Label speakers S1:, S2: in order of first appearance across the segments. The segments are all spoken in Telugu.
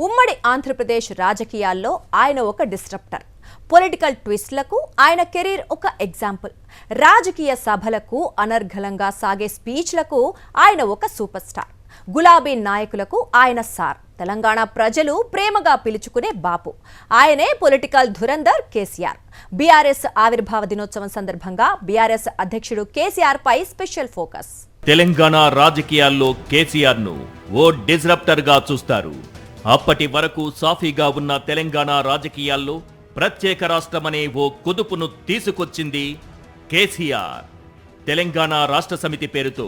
S1: ఉమ్మడి ఆంధ్రప్రదేశ్ రాజకీయాల్లో ఆయన ఒక డిస్ట్రప్టర్. పొలిటికల్ ట్విస్ట్లకు ఆయన కెరీర్ ఒక ఎగ్జాంపుల్. రాజకీయ సభలకు అనర్గళంగా సాగే స్పీచ్లకు ఆయన ఒక సూపర్ స్టార్. గులాబీ నాయకులకు ఆయన సార్. తెలంగాణ ప్రజలు ప్రేమగా పిలుచుకునే బాపు. ఆయనే పొలిటికల్ ధురంధర్ కేసీఆర్. బీఆర్ఎస్ ఆవిర్భావ దినోత్సవం సందర్భంగా బీఆర్ఎస్ అధ్యక్షుడు కేసీఆర్ పై స్పెషల్ ఫోకస్.
S2: తెలంగాణ రాజకీయాల్లో కేసీఆర్ ను ఓ డిస్రప్టర్ గా చూస్తారు. అప్పటి వరకు సాఫీగా ఉన్న తెలంగాణ రాజకీయాల్లో ప్రత్యేక రాష్ట్రమనే ఓ కుదుపును తీసుకొచ్చింది కేసీఆర్. తెలంగాణ రాష్ట్ర సమితి పేరుతో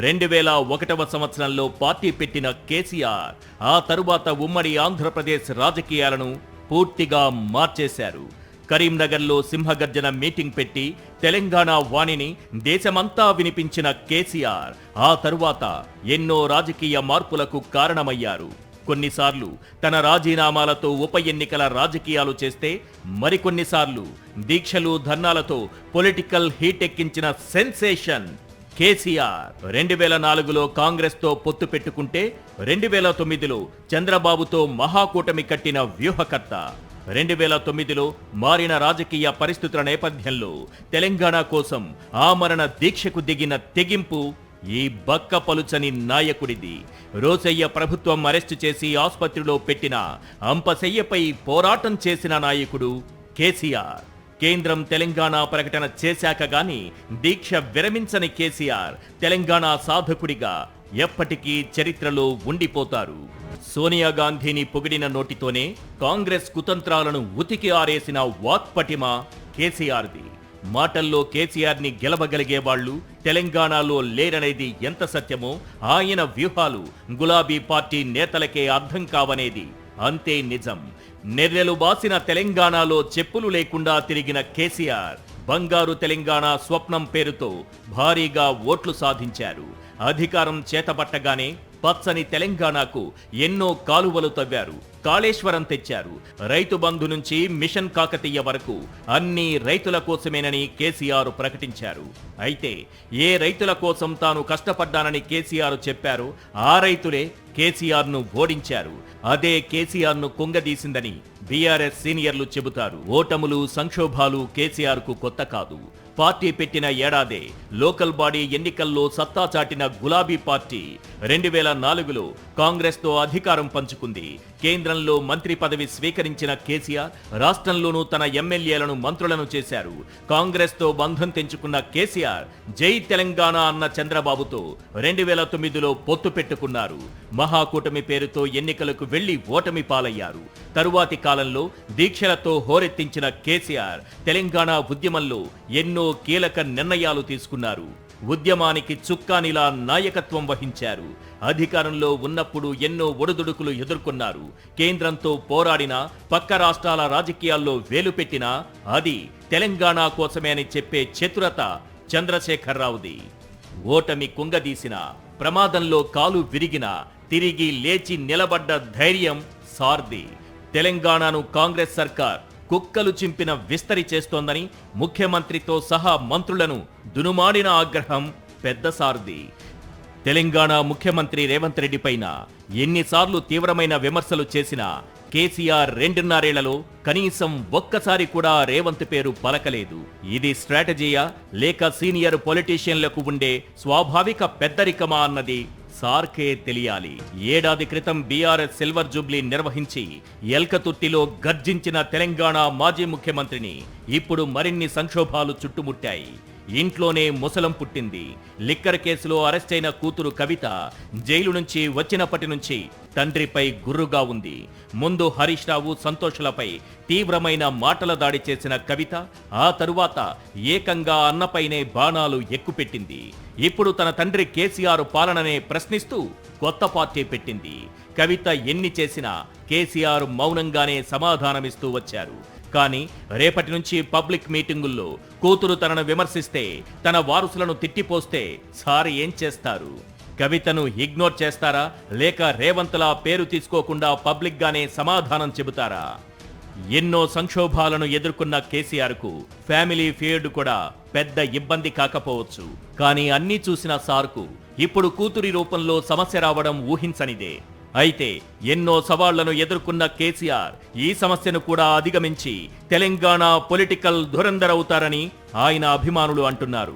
S2: 2001వ సంవత్సరంలో పార్టీ పెట్టిన కేసీఆర్ ఆ తరువాత ఉమ్మడి ఆంధ్రప్రదేశ్ రాజకీయాలను పూర్తిగా మార్చేశారు. కరీంనగర్లో సింహగర్జన మీటింగ్ పెట్టి తెలంగాణ వాణిని దేశమంతా వినిపించిన కేసీఆర్ ఆ తరువాత ఎన్నో రాజకీయ మార్పులకు కారణమయ్యారు. కొన్నిసార్లు తన రాజీనామాలతో ఉప ఎన్నికల రాజకీయాలు చేస్తే, మరికొన్నిసార్లు దీక్షలు ధర్నాలతో పొలిటికల్ హీట్ ఎక్కించిన సెన్సేషన్ కేసీఆర్. 2004లో కాంగ్రెస్తో పొత్తు పెట్టుకుంటే 2009లో చంద్రబాబుతో మహాకూటమి కట్టిన వ్యూహకర్త. 2009లో మారిన రాజకీయ పరిస్థితుల నేపథ్యంలో తెలంగాణ కోసం ఆమరణ దీక్షకు దిగిన తెగింపు ఈ బక్క పలుచని నాయకుడిది. రోసయ్య ప్రభుత్వం అరెస్టు చేసి ఆసుపత్రిలో పెట్టిన అంపశయ్యపై పోరాటం చేసిన నాయకుడు కేసీఆర్. కేంద్రం తెలంగాణ ప్రకటన చేశాక గాని దీక్ష విరమించని కేసీఆర్ తెలంగాణ సాధకుడిగా ఎప్పటికీ చరిత్రలో ఉండిపోతారు. సోనియా గాంధీని పొగిడిన నోటితోనే కాంగ్రెస్ కుతంత్రాలను ఉతికి ఆరేసిన వాక్పటిమ కేసీఆర్ది. మాటల్లో కేసీఆర్ ని గెలవగలిగే వాళ్లు తెలంగాణలో లేరనేది ఎంత సత్యమో, ఆయన వ్యూహాలు గులాబీ పార్టీ నేతలకే అర్థం కావనేది అంతే నిజం. నెర్రెలు బాసిన తెలంగాణలో చెప్పులు లేకుండా తిరిగిన కేసీఆర్ బంగారు తెలంగాణ స్వప్నం పేరుతో భారీగా ఓట్లు సాధించారు. అధికారం చేతబట్టగానే పచ్చని తెలంగాణకు ఎన్నో కాలువలు తవ్వారు, కాళేశ్వరం తెచ్చారు. రైతు బంధు నుంచి మిషన్ కాకతీయ వరకు అన్ని రైతుల కోసమేనని కేసీఆర్ ప్రకటించారు. అయితే ఏ రైతుల కోసం తాను కష్టపడ్డానని కేసీఆర్ చెప్పారో ఆ రైతులే కేసీఆర్ ను ఓడించారు. అదే కేసీఆర్ ను కుంగదీసిందని బీఆర్ఎస్ సీనియర్లు చెబుతారు. ఓటములు సంక్షోభాలు కేసీఆర్ కు కొత్త కాదు. పార్టీ పెట్టిన ఏడాదే లోకల్ బాడీ ఎన్నికల్లో సత్తా చాటిన గులాబీ పార్టీ 2004లో కాంగ్రెస్తో అధికారం పంచుకుంది. కేంద్రంలో మంత్రి పదవి స్వీకరించిన కేసీఆర్ రాష్ట్రంలోనూ తన ఎమ్మెల్యేలను మంత్రులను చేశారు. కాంగ్రెస్తో బంధం తెంచుకున్న కేసీఆర్ జై తెలంగాణ అన్న చంద్రబాబుతో 2009లో పొత్తు పెట్టుకున్నారు. మహాకూటమి పేరుతో ఎన్నికలకు వెళ్లి ఓటమి పాలయ్యారు. తరువాతి కాలంలో దీక్షలతో హోరెత్తించిన కేసీఆర్ తెలంగాణ ఉద్యమంలో ఎన్నో కీలక నిర్ణయాలు తీసుకున్నారు. ఉద్యమానికి చుక్కానిలా నాయకత్వం వహించారు. అధికారంలో ఉన్నప్పుడు ఎన్నో ఒడిదుడుకులు ఎదుర్కొన్నారు. కేంద్రంతో పోరాడినా, పక్క రాష్ట్రాల రాజకీయాల్లో వేలుపెట్టినా అది తెలంగాణ కోసమే అని చెప్పే చతురత చంద్రశేఖరరావుది. ఓటమి కుంగదీసిన, ప్రమాదంలో కాలు విరిగిన తిరిగి లేచి నిలబడ్డ ధైర్యం సార్ది. తెలంగాణను కాంగ్రెస్ సర్కార్ కుక్కలు చింపిన విస్తరి చేస్తోందని ముఖ్యమంత్రితో సహా మంత్రులను దునుమాడిన ఆగ్రహం పెద్ద సార్ది. తెలంగాణ ముఖ్యమంత్రి రేవంత్ రెడ్డి పైన ఎన్నిసార్లు తీవ్రమైన విమర్శలు చేసినా కేసీఆర్ 2.5 ఏళ్లలో కనీసం ఒక్కసారి కూడా రేవంత్ పేరు పలకలేదు. ఇది స్ట్రాటజీయా లేక సీనియర్ పొలిటీషియన్లకు ఉండే స్వాభావిక పెద్దరికమా అన్నది సార్కే తెలియాలి. ఏడాది క్రితం బీఆర్ఎస్ సిల్వర్ జూబ్లీ నిర్వహించి ఎల్కతుర్తిలో గర్జించిన తెలంగాణ మాజీ ముఖ్యమంత్రిని ఇప్పుడు మరిన్ని సంక్షోభాలు చుట్టుముట్టాయి. ఇంట్లోనే ముసలం పుట్టింది. లిక్కర్ కేసులో అరెస్టైన కూతురు కవిత జైలు నుంచి వచ్చినప్పటి నుంచి తండ్రిపై గుర్రుగా ఉంది. ముందు హరీష్ రావు, సంతోష్లపై తీవ్రమైన మాటల దాడి చేసిన కవిత ఆ తరువాత ఏకంగా అన్నపైనే బాణాలు ఎక్కుపెట్టింది. ఇప్పుడు తన తండ్రి కేసీఆర్ పాలననే ప్రశ్నిస్తూ కొత్త పార్టీ పెట్టింది. కవిత ఎన్ని చేసినా కేసీఆర్ మౌనంగానే సమాధానమిస్తూ వచ్చారు. కానీ రేపటి నుంచి పబ్లిక్ మీటింగుల్లో కూతురు తనను విమర్శిస్తే, తన వారసులను తిట్టిపోస్తే సార్ ఏం చేస్తారు? కవితను ఇగ్నోర్ చేస్తారా లేక రేవంత్లా పేరు తీసుకోకుండా పబ్లిక్ గానే సమాధానం చెబుతారా? ఎన్నో సంక్షోభాలను ఎదుర్కొన్న కేసీఆర్ కు ఫ్యామిలీ ఫీడ్ కూడా పెద్ద ఇబ్బంది కాకపోవచ్చు. కానీ అన్నీ చూసిన సార్కు ఇప్పుడు కూతురి రూపంలో సమస్య రావడం ఊహించనిదే. అయితే ఎన్నో సవాళ్లను ఎదుర్కొన్న కేసీఆర్ ఈ సమస్యను కూడా అధిగమించి తెలంగాణ పొలిటికల్ ధురంధర్ అవుతారని ఆయన అభిమానులు అంటున్నారు.